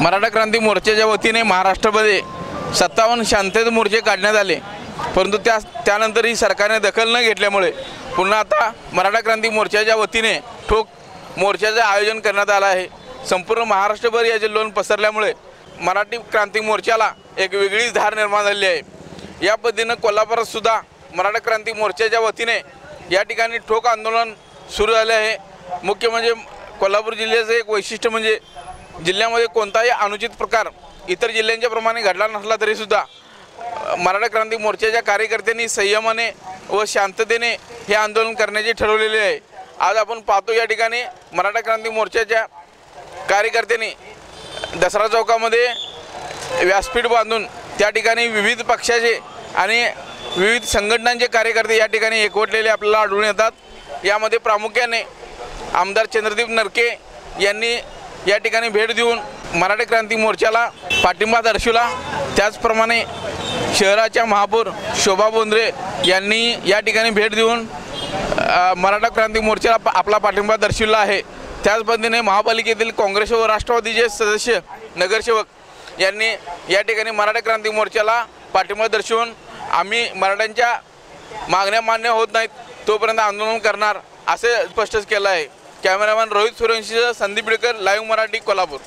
मराठा क्रांती मोर्चाच्या वतीने महाराष्ट्रामध्ये 57 शांततेचे मोर्चे काढण्यात आले, परंतु त्यानंतरही सरकारने दखल न घेतल्यामुळे पुन्हा आता मराठा क्रांती मोर्चाच्या वतीने ठोक मोर्चाचे आयोजन करण्यात आले आहे। संपूर्ण महाराष्ट्रभर या जल्लोष पसरल्यामुळे मराठी क्रांती मोर्चाला एक वेगळीच धार निर्माण झाली आहे। या पद्धतीने कोल्हापुरात सुद्धा मराठा क्रांती मोर्चाच्या वतीने या ठिकाणी ठोक आंदोलन सुरू झाले आहे। मुख्य म्हणजे कोल्हापूर जिल्ह्याचं एक वैशिष्ट्य म्हणजे जिल्ह्यामध्ये कोणताही अनुचित प्रकार इतर जिल्ह्यांच्या प्रमाणे घडला नसला तरी सुद्धा मराठा क्रांती मोर्चाच्या कार्यकर्त्यांनी संयमाने व शांततेने हे आंदोलन करण्याचे ठरवलेले आहे। आज आपण पाहतो या ठिकाणी मराठा क्रांती मोर्चाच्या कार्यकर्त्यांनी दसरा चौकामध्ये व्यासपीठ बांधून त्या ठिकाणी विविध पक्षाचे आणि विविध संघटनांचे कार्यकर्ते या ठिकाणी एकवटलेले आपल्याला आढळून येतात। यामध्ये प्रामुख्याने आमदार चंद्रदीप नरके यांनी या ठिकाणी भेट देऊन मराठा क्रांती मोर्चाला पाठिंबा दर्शवला। त्याचप्रमाणे शहराच्या महापौर शोभा बोंद्रे यांनी या ठिकाणी भेट देऊन मराठा क्रांती मोर्चाला आपला पाठिंबा दर्शवला आहे। त्याच पद्धतीने महापालिकेतील काँग्रेस व राष्ट्रवादीचे सदस्य नगरसेवक यांनी या ठिकाणी मराठा क्रांती मोर्चाला पाठिंबा दर्शवून आम्ही मराठ्यांच्या मागण्या मान्य होत नाहीत तोपर्यंत आंदोलन करणार असे स्पष्ट केलं आहे। कॅमेरामॅन रोहित सूर्यवंशीसह संदीप बिडकर, लाईव्ह मराठी, कोल्हापूर।